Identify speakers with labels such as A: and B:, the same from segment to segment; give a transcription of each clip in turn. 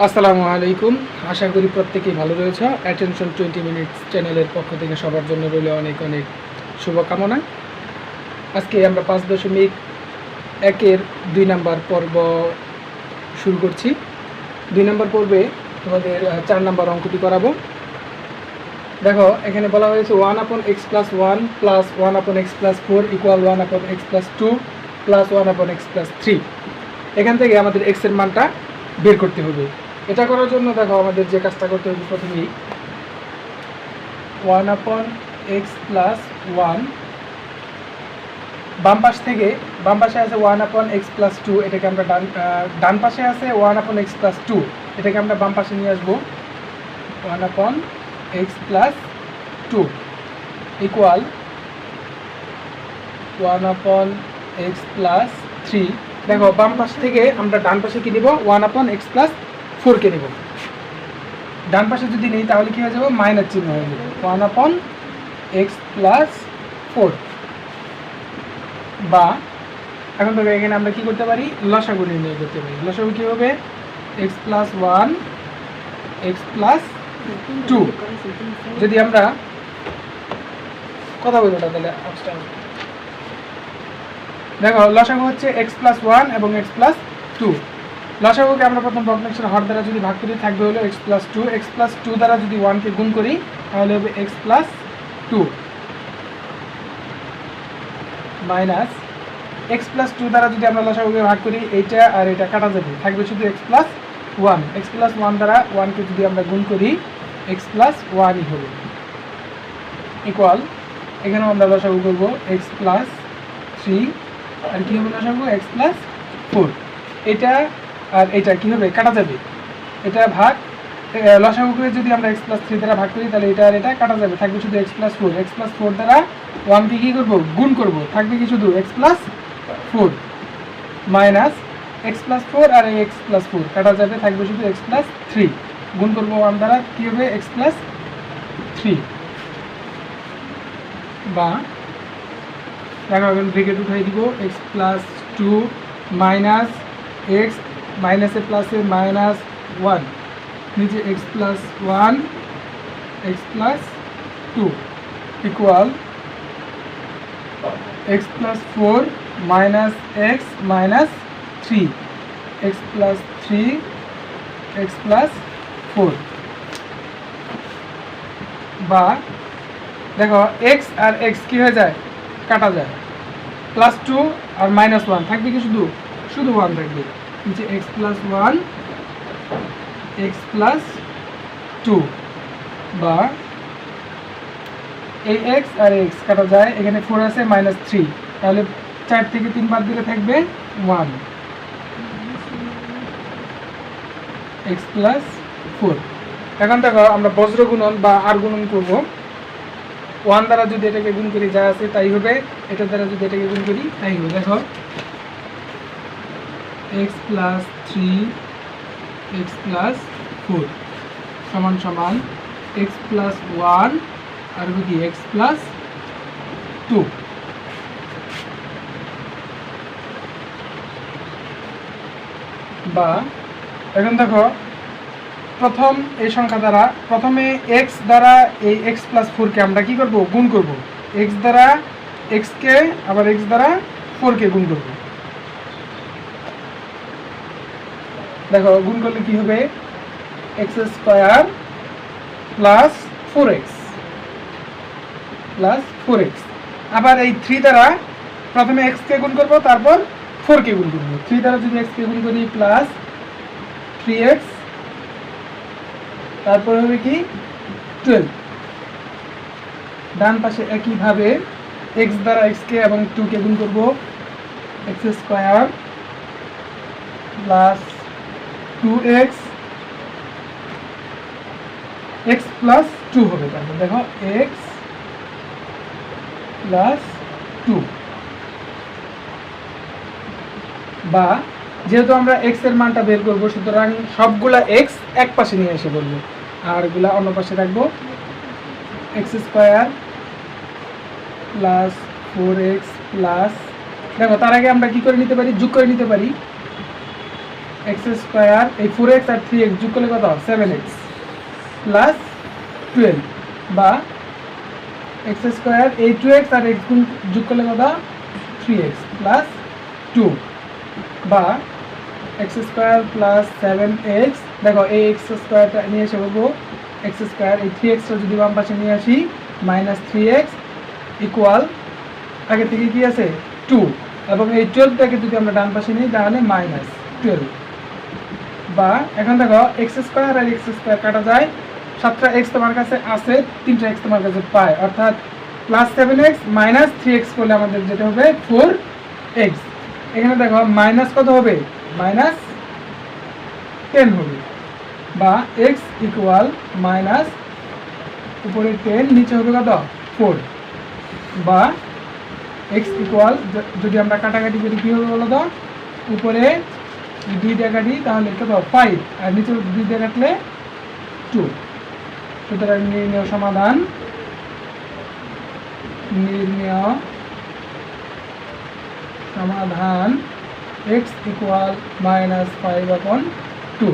A: আসসালামু আলাইকুম। আশা করি প্রত্যেকেই ভালো রয়েছে। অ্যাটেনশন 20 মিনিটস চ্যানেলের পক্ষ থেকে সবার জন্য রইল অনেক অনেক শুভকামনা। আজকে আমরা 5.1-এর 2 নাম্বার পর্ব শুরু করছি। 2 নাম্বার পর্বে তোমাদের 4 নাম্বার অঙ্কটি করাবো। দেখো, এখানে বলা হয়েছে 1/x+1 plus 1/x+4 equal 1/x+2 plus 1/x+3। এখান থেকে আমাদের x এর মানটা বের করতে হবে। এটা করার জন্য দেখো আমাদের যে কাজটা করতে হবে, প্রথমেই 1/x+1 বাম পাশে আছে 1/x+2, এটাকে আমরা ডান পাশে আছে 1/x+2, এটাকে আমরা বাম পাশে নিয়ে আসবো। 1/x+2 equal 1/x+3। দেখো, বাম পাশ থেকে আমরা ডান পাশে কি নিব? 1/x+4 কে নিব। ডান পাশে যদি নেই তাহলে কি হয়ে যাবে? মাইনাস চিহ্ন হয়ে যাবে। 1/x+4 বা এখন থেকে এখানে আমরা কি করতে পারি? লসাগু নির্ণয় করতে পারি। লসাগু কি হবে? x+1 x+2। যদি আমরা কথা বলি তাহলে দেখো, লসাগু হচ্ছে x+1 এবং x+2। লসাগুকে আমরা প্রথম ভগ্নাংশের হর দ্বারা যদি ভাগ করি থাকবে হলো x+2। x+2 দ্বারা যদি 1কে গুণ করি তাহলে হবে x+2 মাইনাস x+2 দ্বারা যদি আমরা লসাগুকে ভাগ করি, এইটা আর এটা কাটা যাবে, থাকবে শুধু x+1। x+1 দ্বারা 1কে যদি আমরা গুণ করি x+1ই হবে ইকুয়াল, এখানেও আমরা লসাগু করবো x+3 আর কি হবে? লসাগু x+4। এটা আর এটা কি হবে? কাটা যাবে। এটা ভাগ লসাগুকে যদি আমরা x+3 দ্বারা ভাগ করি তাহলে এটা আর এটা কাটা যাবে, থাকবে শুধু x+4। x+4 দ্বারা 1কে কি করবো? গুণ করব, থাকবে কি? শুধু x+4 মাইনাস x+4 আর x+4 কাটা যাবে, থাকবে শুধু x+3। গুণ করবো 1 দ্বারা, কি হবে? x+3 বা দেখো এখন ব্রেকেট উঠাই দিব। x+2 মাইনাস x মাইনাসে প্লাসে -1 নিচে x+1 x+2 equal x+4 minus x minus 3 x+3 x+4 বা দেখো x আর x কি হয়ে যায়? কাটা যায়। +2 আর -1 থাকবে কি? শুধু 1 থাকবে। নিচে x+1 x+2 বা এই x আর x কাটা যায়, এখানে 4 আছে -3, তাহলে 4 থেকে 3 বাদ দিলে থাকবে 1 x+4। এখন দেখো আমরা বজ্র গুণন বা আর গুণন করব। 1 দ্বারা যদি এটাকে গুণ করি যা আছে তাই হবে, এটা দ্বারা যদি এটাকে গুণ করি তাই হবে। দেখো x+3 x+4 সমান সমান x+1 আর কি x+2 বা এখন দেখো প্রথম এই সংখ্যা দ্বারা প্রথমে x দ্বারা এই x+4 কে আমরা কি করব? গুণ করব। x দ্বারা x কে আবার x দ্বারা 4 কে গুণ করব। দেখো গুণ করলে কি হবে? x² প্লাস 4x আবার এই 3 দ্বারা প্রথমে x কে গুণ করব, তারপর 4 কে গুণ করব। 3 দ্বারা যদি x কে গুণ করি প্লাস 3x, তারপর হবে কি? 12। ডান পাশে একইভাবে x দ্বারা x কে এবং 2 কে গুণ করব, x² প্লাস 2x x+2 হবে। তারপর দেখো x+2 বা যেহেতু আমরা x এর মানটা বের করব, সুতরাং সবগুলা x এক পাশে নিয়ে এসে বলবো আর এগুলা অন্য পাশে রাখবো। x² প্লাস 4x প্লাস, দেখো তার আগে আমরা কি করে নিতে পারি? যোগ করে নিতে পারি। এক্স স্কোয়ার এই 4x আর 3x যোগ করলে কত 7x প্লাস 12 বা এক্স স্কোয়ার এই 2x আর x গুণ যোগ করলে কত 3x প্লাস 2 বা এক্স স্কোয়ার প্লাস 7x দেখো এই এক্স স্কোয়ারটা নিয়ে এসে বলবো এক্স স্কোয়ার এই 3xটা যদি বাম পাশে নিয়ে আসি মাইনাস 3x ইকুয়াল আগে থেকে কি আছে 2 এবং এই 12টাকে যদি আমরা ডান পাশে নিই তাহলে মাইনাস 12 বা এখন দেখো এক্স স্কোয়ার আর এক্স স্কোয়ার কাটা যায় 7টা x তোমার কাছে আছে 3টা x তোমার কাছে পায় অর্থাৎ প্লাস 7x মাইনাস 3x করলে আমাদের যেটা হবে 4x এখানে দেখো মাইনাস কত হবে মাইনাস 10 হবে বা x ইকুয়াল মাইনাস উপরে 10 নিচে হবে কত 4 বা x ইকুয়াল যদি আমরা কাটাকাটি করি কি হবে বলো তো উপরে 2 টাকা দিই তাহলে কত 5 আর নিচে 2 টাকা কাটলে 2 সুতরাং নির্ণয় সমাধান x ইকুয়াল মাইনাস 5/2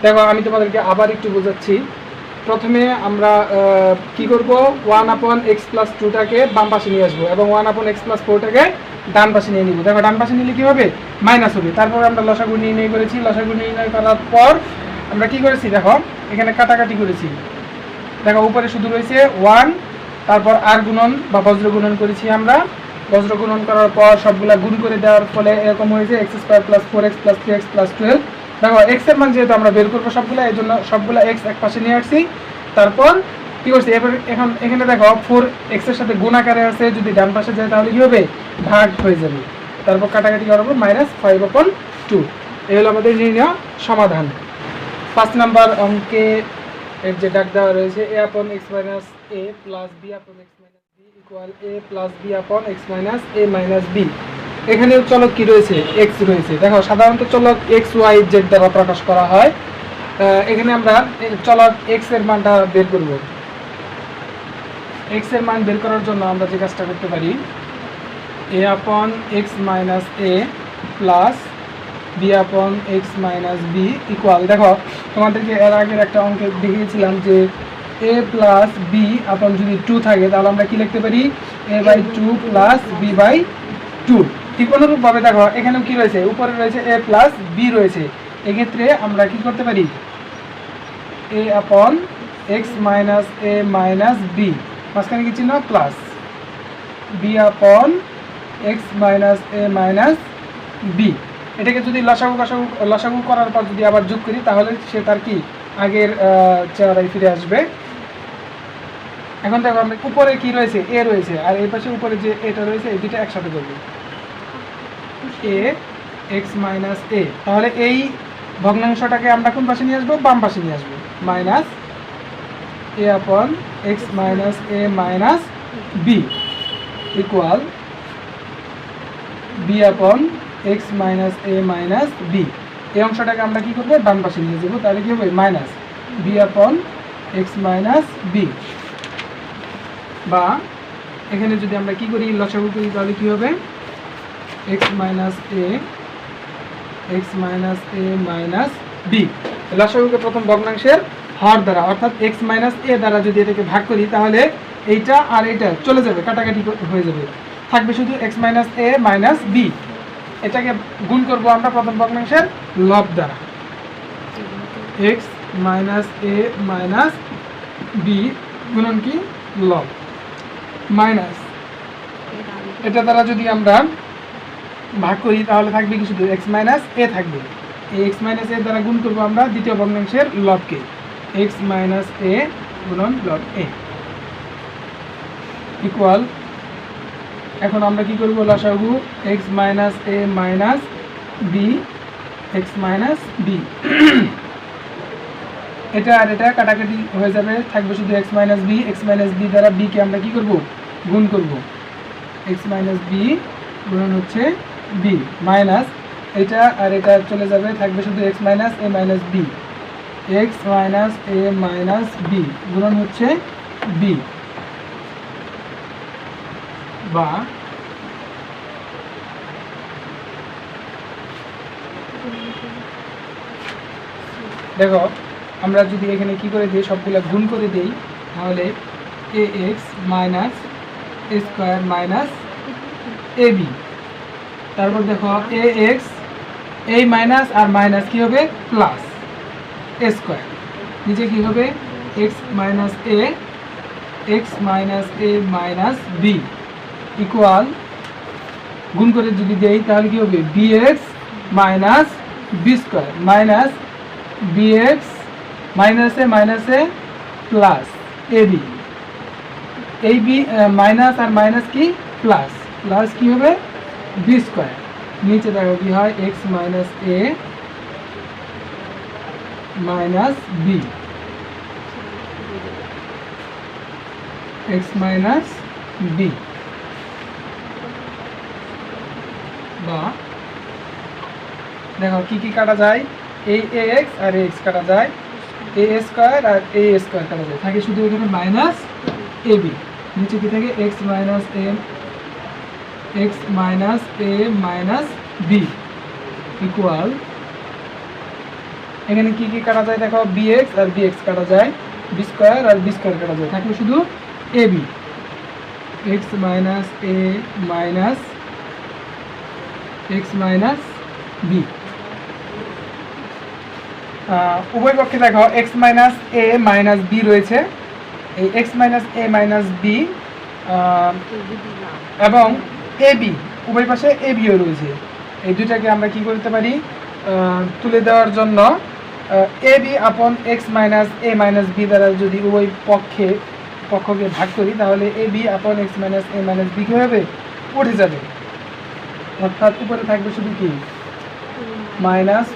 A: দেখো আমি তোমাদেরকে আবার একটু বোঝাচ্ছি প্রথমে আমরা কি করব 1/x + 2টাকে বাম পাশে নিয়ে আসবো এবং 1/x + 4টাকে ডান পাশে নিয়ে নিব দেখো ডান পাশে নিলে কি হবে মাইনাস হবে তারপর আমরা লসাগু নির্ণয় করেছি লসাগু নির্ণয় করার পর আমরা কি করেছি দেখো এখানে কাটাকাটি করেছি দেখো উপরে শুধু রয়েছে 1 তারপর আর গুণন বা বজ্র গুণন করেছি আমরা বজ্র গুণন করার পর সবগুলা গুণ করে দেওয়ার ফলে এরকম হয়েছে x² + 4x + 3x + 12 দেখো x এর মান যেহেতু আমরা বের করবো সবগুলা এই জন্য সবগুলা x এক পাশে নিয়ে আসছি তারপর কি করছি এবার এখন এখানে দেখো 4x এর সাথে গুণ আকারে আছে যদি ডান পাশে যায় তাহলে কি হবে ভাগ হয়ে যাবে তারপর কাটাকাটি করার পর -5/2 এই হলো আমাদের নির্ণয় সমাধান 5 নাম্বার অঙ্কে এর যে দাগ দেওয়া রয়েছে a/x - a + b/x - b = a + b/x - a - b এখানে চলক কি রয়েছে x রয়েছে দেখো সাধারণত চলক x y z দ্বারা প্রকাশ করা হয় এখানে আমরা চলক x এর মানটা বের করব x এর মান বের করার জন্য আমরা যে কাজটা করতে পারি a/x - a + b/x - b equal দেখো তোমাদেরকে এর আগের একটা অঙ্কে দেখিয়েছিলাম যে a + b আপন যদি 2 থাকে তাহলে আমরা কি লিখতে পারি a/2 + b/2 ঠিক অনুরূপভাবে দেখো এখানেও কি রয়েছে উপরে রয়েছে a + b রয়েছে এক্ষেত্রে আমরা কি করতে পারি a/x - a - b মাঝখানে কি চিহ্ন প্লাস b/x - a - b এটাকে যদি লসাগু করার পর যদি আবার যোগ করি তাহলে সে তার কি আগের চেহারায় ফিরে আসবে এখন দেখো আমরা উপরে কি রয়েছে a রয়েছে আর এই পাশে উপরে যে এটা রয়েছে এই দুটো একসাথে করব a x - a তাহলে এই ভগ্নাংশটাকে আমরা কোন পাশে নিয়ে আসবো বাম পাশে নিয়ে আসবো minus a/x - a - b equal b/x - a - b এই অংশটাকে আমরা কি করব ডান পাশে নিয়ে যাব তাহলে কি হবে মাইনাস b/x - b বা এখানে যদি আমরা কি করি লসাগু করি তাহলে কি হবে x - a - b লসাগুকে প্রথম ভগ্নাংশের হর দ্বারা অর্থাৎ x - a দ্বারা যদি এটাকে ভাগ করি তাহলে এইটা আর এটা চলে যাবে কাটাকাটি হয়ে যাবে থাকবে শুধু x - a - b এটাকে গুণ করব আমরা প্রথম ভগ্নাংশের লব দ্বারা x - a - b গুণন কি লব মাইনাস এটা দ্বারা যদি আমরা ভাগ করি তাহলে থাকবে কি শুধু x - a থাকবে এই x - a দ্বারা গুণ করব আমরা দ্বিতীয় ভগ্নাংশের লবকে x - a গুণন লব a ইকুয়াল এখন আমরা কি করব লসাগু x - a - b x - b এটা আর এটা কাটাকাটি হয়ে যাবে থাকবে শুধু x - b x - b দ্বারা b কে আমরা কি করব গুণ করব x - b গুণন হচ্ছে b মাইনাস এটা আর এটা চলে যাবে থাকবে শুধু x - a - b x - a - b গুণন হচ্ছে b বা দেখো আমরা যদি এখানে কি করে দিই, সবগুলা গুণ করে দিই, তাহলে ax minus a square minus ab, তারপর দেখো ax এই মাইনাস আর মাইনাস কি হবে প্লাস a স্কোয়ার, নিচে কি হবে x minus a minus b equal, গুণ করে যদি দেই তাহলে কি হবে bx minus b square minus bx minus a plus ab, এই b মাইনাস আর মাইনাস কি প্লাস, প্লাস কি হবে b স্কোয়ার, নিচে দেখো কি হয় x minus a minus b, x minus b, বা দেখো কি কি কাটা যায়, এই ax আর ax কাটা যায়, a স্কয়ার আর a স্কয়ার কাটা যায়, থাকে শুধু এখানে মাইনাস ab, নিচে কি থাকে x minus a minus b equal, এখানে কি কি কাটা যায় দেখো bx আর bx কাটা যায়, b স্কয়ার আর b স্কয়ার কাটা যায়, থাকে শুধু ab, x minus a minus x minus b, উভয় পক্ষে দেখো x minus a minus b রয়েছে, এই x minus a minus b এবং ab উভয় পাশে abও রয়েছে, এই দুইটাকে আমরা কি করতে পারি তুলে দেওয়ার জন্য ab আপন x minus a minus b দ্বারা যদি উভয় পক্ষকে ভাগ করি, তাহলে ab আপন x minus a minus b কি হবে উঠে যাবে, অর্থাৎ উপরে থাকবে শুধু কি মাইনাস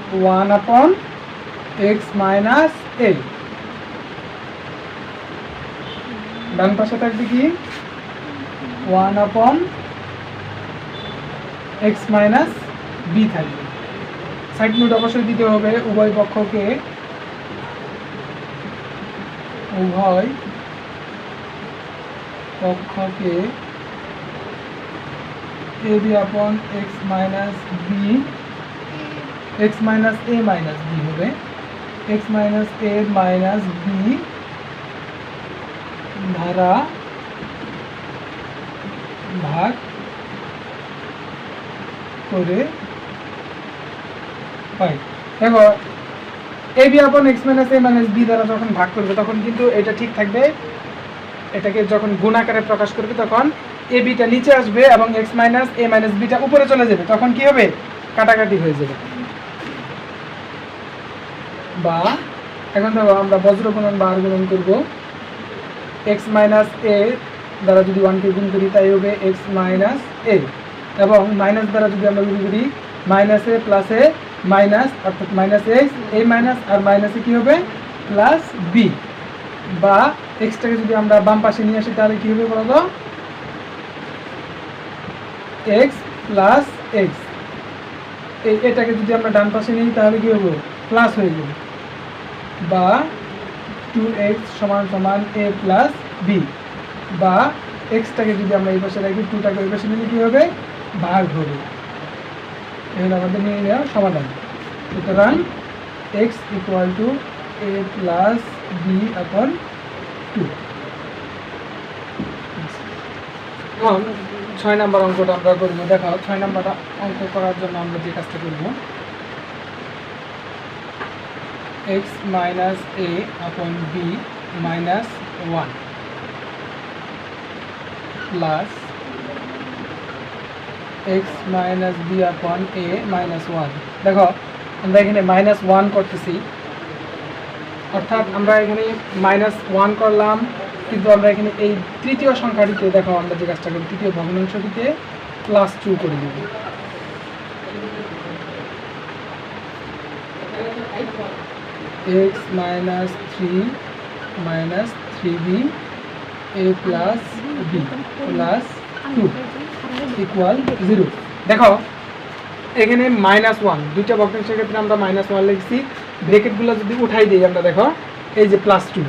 A: 1 আপন x মাইনাস a, ডান পাশে থাকবে কি 1 আপন x মাইনাস b থাকবে, সাইড নোট অবশ্যই দিতে হবে উভয় পক্ষকে ab আপন x minus b, x minus a minus b হবে, x minus a minus b ধারা ভাগ করে পাই। দেখো ab আপন x minus a minus b দ্বারা যখন ভাগ করবে তখন কিন্তু এটা ঠিক থাকবে, এটাকে যখন গুণ আকারে প্রকাশ করবে তখন ab টা নিচে আসবে এবং x minus a minus b টা উপরে চলে যাবে, তখন কি হবে কাটাকাটি হয়ে যাবে, বা এখন দেখো আমরা বজ্র গুণন বা আর গুণন করব, x মাইনাস a দ্বারা যদি 1 কে গুণ করি তাই হবে x মাইনাস a, এবং মাইনাস দ্বারা যদি আমরা গুণ করি minus a plus a minus, অর্থাৎ মাইনাস x, এই মাইনাস আর মাইনাসে কি হবে প্লাস b, বা এক্সটাকে যদি আমরা বাম পাশে নিয়ে আসি তাহলে কি হবে বলো তো x প্লাস x, এটাকে যদি আমরা ডান পাশে নিই তাহলে কি হবে প্লাস হয়ে যাবে, বা 2x সমান সমান a প্লাস b, বা এক্সটাকে যদি আমরা এই পাশে রাখি 2টাকে এই পাশে নিলে কি হবে ভাগ হবে, এখানে আমাদের নিয়ে নেওয়া সমাধান, সুতরাং x equal to a plus b আপন 2। এখন 6 নম্বর অঙ্কটা আমরা করবো, দেখো 6 নম্বর অঙ্ক করার জন্য আমরা যে কাজটা করব, x মাইনাস a আপন b minus 1 plus x minus b আপন a মাইনাস 1, দেখো আমরা এখানে মাইনাস 1 করতেছি, অর্থাৎ আমরা এখানে মাইনাস 1 করলাম, কিন্তু আমরা এখানে এই তৃতীয় সংখ্যাটিতে দেখো আমরা যে কাজটা করি তৃতীয় ভগ্নাংশটিতে প্লাস 2 করে দেব, x minus 3 minus 3b a plus b plus 2 equal 0। দেখো এখানে মাইনাস 1, দুইটা ভগ্নাংশের ক্ষেত্রে আমরা মাইনাস 1 লিখছি, ব্র্যাকেটগুলো যদি উঠাই দিই আমরা দেখো এই যে প্লাস 2,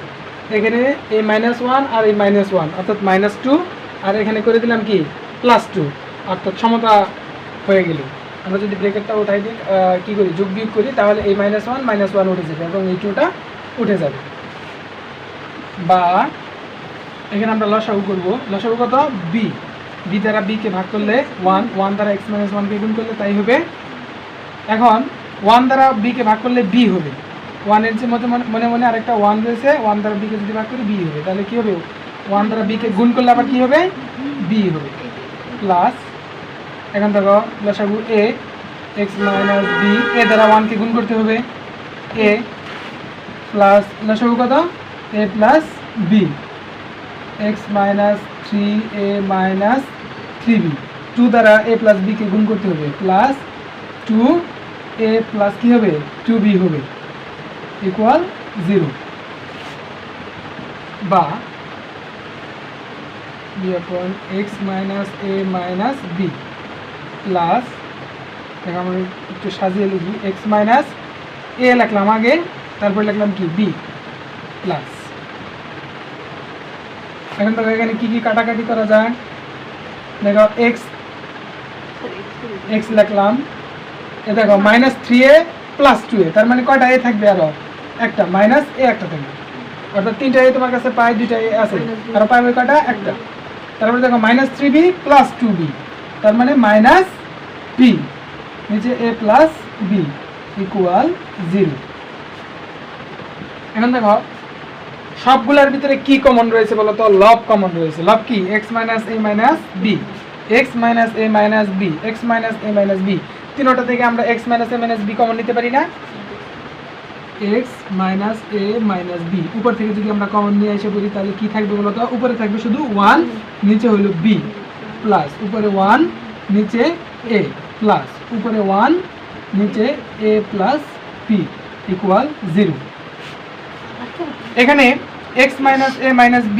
A: এখানে এই মাইনাস 1 আর এই মাইনাস 1 অর্থাৎ মাইনাস 2, আর এখানে করে দিলাম কি প্লাস 2, অর্থাৎ সমতা হয়ে গেল। আমরা যদি ব্র্যাকেটটা উঠাই দিই কী করি যোগ বিয়োগ করি তাহলে এই -1 উঠে যাবে এবং এই 2টা উঠে যাবে। বা এখানে আমরা লসাগু করব, লসাগু কত বি, বি দ্বারা বিকে ভাগ করলে 1 দ্বারা x-1কে গুণ করলে তাই হবে। এখন 1 দ্বারা বিকে ভাগ করলে বি হবে, 1-এর যে মনে মনে আরেকটা 1 রয়েছে, 1 দ্বারা বিকে যদি ভাগ করি বি হবে, তাহলে কী হবে 1 দ্বারা বিকে গুণ করলে আবার কী হবে বি হবে, প্লাস এখন দেখো লসাগু এ x - বি, এ দ্বারা 1কে গুণ করতে হবে এ, প্লাস লসাগু কত a plus B, x - 3a - 3b, 2 দ্বারা a প্লাস বিকে গুণ করতে হবে প্লাস 2a প্লাস কী হবে 2b হবে ইকুয়াল 0। বা b upon x - a - b plus দেখো আমরা একটু সাজিয়ে লিখি x - a লিখলাম আগে, তারপর লিখলাম কি b প্লাস, এখন দেখো এখানে কি কি কাটাকাটি করা যায়, দেখো x লিখলাম, এ দেখো -3a প্লাস 2a, তার মানে কয়টা a থাকবে আরো একটা, মাইনাস a একটা থাকবে, অর্থাৎ 3টা a তোমার কাছে পাই, 2টা a আছে, আর পাবে কয়টা একটা, তারপরে দেখো -3b প্লাস 2b, তার মানে মাইনাস b, নিচে a প্লাস b ইকুয়াল 0। এখন দেখো সবগুলোর ভিতরে কি কমন রয়েছে বলো তো, লব কমন রয়েছে। লব কি x - a - b, x - a - b, x - a - b, তিনটা থেকে আমরা x - a - b কমন নিতে পারি না, x - a - b উপর থেকে যদি আমরা কমন নিয়ে এসে বলি তাহলে কি থাকবে বলো তো, উপরে থাকবে শুধু 1, নিচে হলো b প্লাস উপরে 1 নিচে a প্লাস উপরে 1 নিচে a প্লাস b ইকুয়াল 0। এখানে x - a - b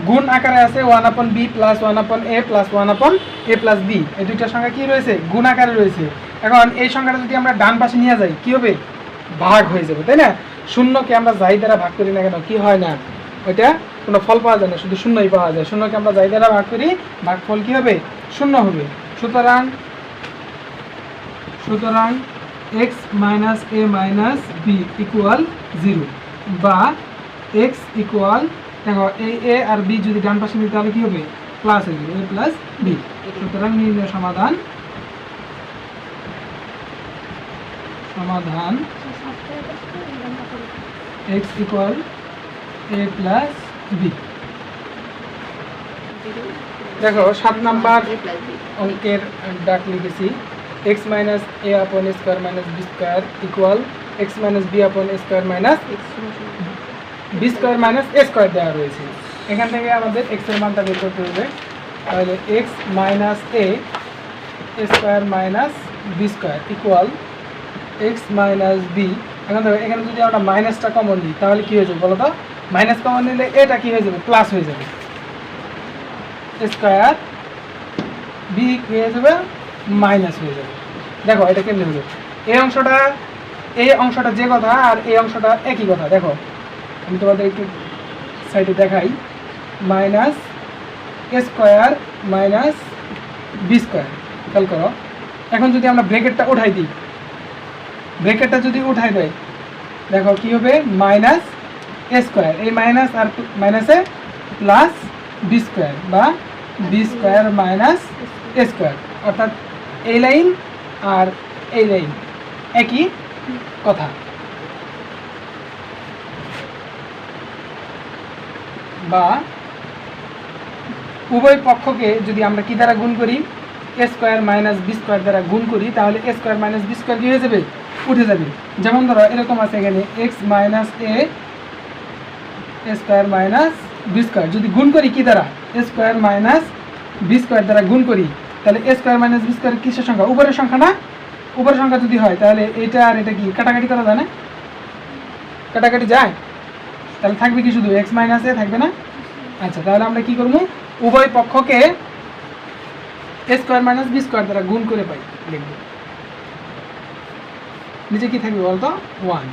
A: গুণ আকারে আছে 1/b plus 1/a plus 1/a plus b, এই দুইটা সংখ্যা কি রয়েছে গুণ আকারে রয়েছে। এখন এই সংখ্যাটা যদি আমরা ডান পাশে নিয়ে যাই কি হবে ভাগ হয়ে যাবে, তাই না, শূন্যকে আমরা যাই দ্বারা ভাগ করি না কেন কি হয় না, ওইটা কোনো ফল পাওয়া যায় না, শুধু শূন্যই পাওয়া যায়, শূন্যকে আমরা যাই দ্বারা ভাগ করি ভাগফল কি হবে শূন্য হবে। সুতরাং x - a - b ইকুয়াল 0, বা x ইকুয়াল দেখো এই a আর b যদি ডান পাশে নিই তাহলে কি হবে প্লাস হয়ে যাবে a প্লাস b। সুতরাং নির্ণয় সমাধান x equal a plus b। দেখো 7 নাম্বার অঙ্কের ডাক লিখেছি x - a upon a square minus b square equal x minus b upon a square minus b square minus a square দেওয়া রয়েছে। এখান থেকে আমাদের x এর মানটা বের করতে হবে, তাহলে x minus a square minus b square equal x minus b। এখন দেখো এখানে যদি আমরা মাইনাসটা কমন নিই তাহলে কি হয়ে যাবে বলো তো, মাইনাস কমন নিলে এটা কি হয়ে যাবে প্লাস হয়ে যাবে, স্কয়ার বি হয়ে যাবে মাইনাস হয়ে যাবে। দেখো এটা কেমনে হলো, এই অংশটা যে কথা আর এই অংশটা একই কথা। দেখো আমি তোমাদের একটু সাইডে দেখাই, মাইনাস এ স্কোয়ার মাইনাস বি স্কোয়ার, খেয়াল করো। এখন যদি আমরা ব্র্যাকেটটা উঠাই দিই, ব্র্যাকেটটা যদি উঠাই দেয় দেখো কি হবে মাইনাস এ স্কোয়ার, এই মাইনাস আর মাইনাসে প্লাস বি স্কোয়ার বা বি স্কোয়ার মাইনাস এ স্কোয়ার, অর্থাৎ এই লাইন আর এই লাইন একই কথা। বা উভয় পক্ষকে যদি আমরা কি দ্বারা গুণ করি, এ স্কোয়ার মাইনাস বি স্কোয়ার দ্বারা গুণ করি, তাহলে এ স্কোয়ার মাইনাস বি স্কোয়ার কি হয়ে যাবে উঠে যাবে। যেমন ধরো এরকম আছে এখানে এক্স মাইনাস এ স্কোয়ার মাইনাস বি স্কোয়ার, যদি গুণ করি কি দ্বারা এ স্কোয়ার মাইনাস বি স্কোয়ার দ্বারা গুণ করি, তাহলে এ স্কোয়ার মাইনাস বি স্কোয়ার কিসের সংখ্যা, উপরের সংখ্যা না, উপরের সংখ্যা যদি হয় তাহলে এটা আর এটা কি কাটাকাটি করা যায় না, কাটাকাটি যায়, তাহলে থাকবে কি শুধু এক্স মাইনাস এ থাকবে না। আচ্ছা তাহলে আমরা কি করবো, উভয় পক্ষকে এ স্কোয়ার মাইনাস বি স্কোয়ার দ্বারা গুণ করে পাই লিখব, নিচে কি থাকবে বলতো 1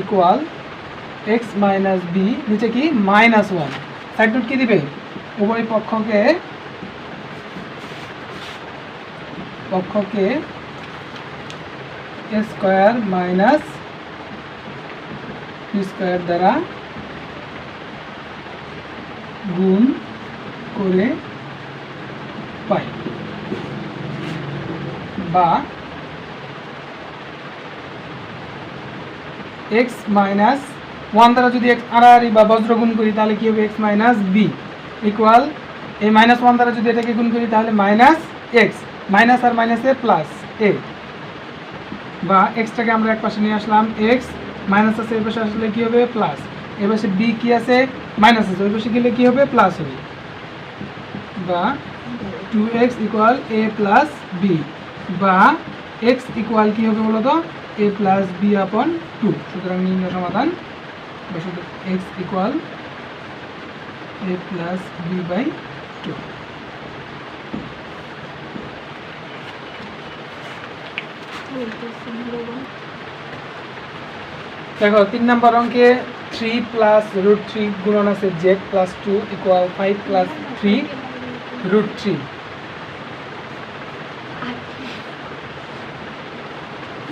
A: ইকুয়াল এক্স মাইনাস বি, নিচে কি মাইনাস 1, সাইড নোট কি দিবে উভয় পক্ষকে পক্ষকে a square minus b square দ্বারা গুণ করে পাই, বা x মাইনাস 1 দ্বারা যদি x আড়াআড়ি বা বজ্র গুণ করি তাহলে কি হবে x মাইনাস b ইকুয়াল এই মাইনাস 1 দ্বারা যদি এটাকে গুণ করি তাহলে মাইনাস x, মাইনাস আর মাইনাসে প্লাস a, বা এক্সটাকে আমরা এক পাশে নিয়ে আসলাম, x মাইনাস আছে এই পাশে আসলে কি হবে প্লাস, এই পাশে b কি আছে মাইনাস আছে ওই পাশে গেলে কি হবে প্লাস হবে, বা 2x equal a plus b, বা x ইকুয়াল কি হবে বলো তো a প্লাস b আপন 2। সুতরাং নির্ণয় সমাধান x equal a plus b by 2। দেখো 3 নম্বর অঙ্কে 3 প্লাস রুট 3 গুণন আছে z plus 2 equal 5 plus 3 root 3।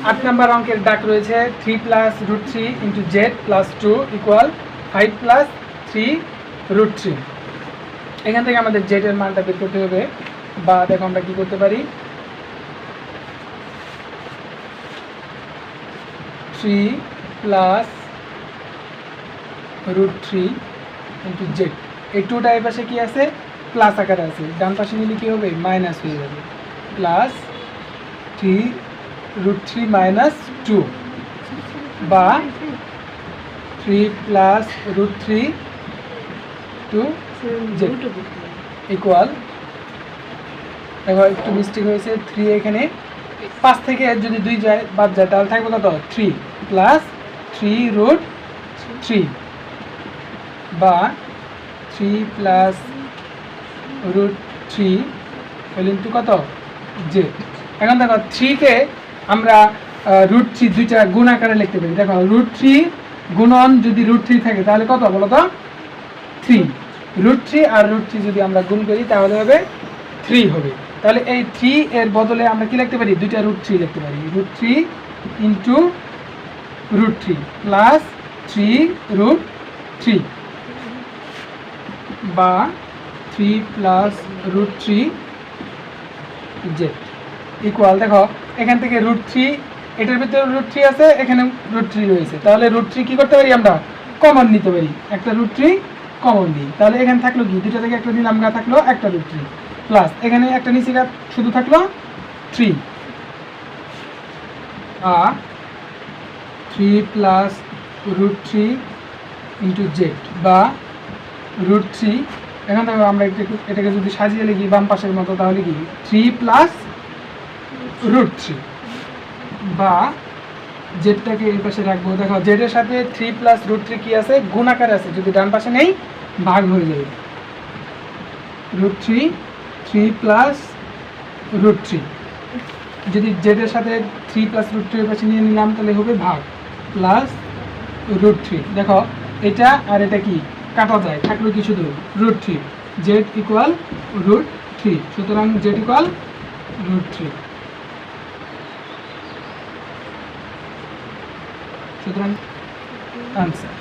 A: 8 নম্বর অঙ্কের ডাক রয়েছে 3 plus root 3 into z plus 2 equal 5 plus 3 root 3। এখান থেকে আমাদের জেড এর মানটা বের করতে হবে, বা দেখো আমরা কি করতে পারি 3 প্লাস রুট 3 ইন্টু জেড, এই টুটা এই পাশে কি আছে প্লাস আকারে আছে, ডান পাশে নিলে কি হবে মাইনাস হয়ে যাবে, প্লাস 3 রুট 3 মাইনাস 2, বা 3 plus root 3 two z equal, দেখো একটু মিস্টেক হয়েছে 3 এখানে 5 থেকে যদি 2 যায় বাদ যায় তাহলে থাকবে কত 3 প্লাস 3 রুট 3, বা 3 প্লাস রুট 3 হলে ইন্টু কত জেড। এখন দেখো 3 কে আমরা রুট 3 দুইটা গুণ আকারে লিখতে পারি, দেখো রুট 3 গুণন যদি রুট 3 থাকে তাহলে কত বলো তো 3, রুট 3 আর রুট 3 যদি আমরা গুণ করি তাহলে হবে 3 হবে, তাহলে এই 3 এর বদলে আমরা কি লিখতে পারি দুইটা রুট 3 লিখতে পারি, root 3 into root 3 plus 3 root 3, বা 3 প্লাস রুট 3 জেড ইকুয়াল, দেখো এখান থেকে রুট 3 এটার ভিতরে রুট 3 আছে এখানে রুট 3 রয়েছে, তাহলে রুট 3 কি করতে পারি আমরা কমন নিতে পারি, একটা রুট 3 কমন দিই, তাহলে এখানে থাকলো কি দুইটা থেকে একটা দিলাম গা থাকলো একটা রুট 3 প্লাস এখানে একটা নিচে গা শুধু থাকলো 3, 3 প্লাস রুট 3 ইন্টু জেড, বা রুট 3, এখন দেখো আমরা এটাকে যদি সাজিয়ে লিখি বাম পাশের মতো তাহলে কি 3 প্লাস রুট 3, বা জেডটাকে এই পাশে রাখবো, দেখো জেড এর সাথে 3 প্লাস রুট 3 কি আছে গুণ আকারে আছে, যদি ডান পাশে নেই ভাগ হয়ে যাবে, রুট 3 প্লাস রুট 3, যদি জেড এর সাথে 3 প্লাস রুট 3 এর পাশে নিয়ে নিলাম তাহলে হবে ভাগ প্লাস রুট 3, দেখো এটা আর এটা কি কাটা যায় থাকলো কি শুধু রুট 3, জেড ইকুয়াল রুট 3, সুতরাং জেড ইকুয়াল রুট 3, সুতরাং আনসার।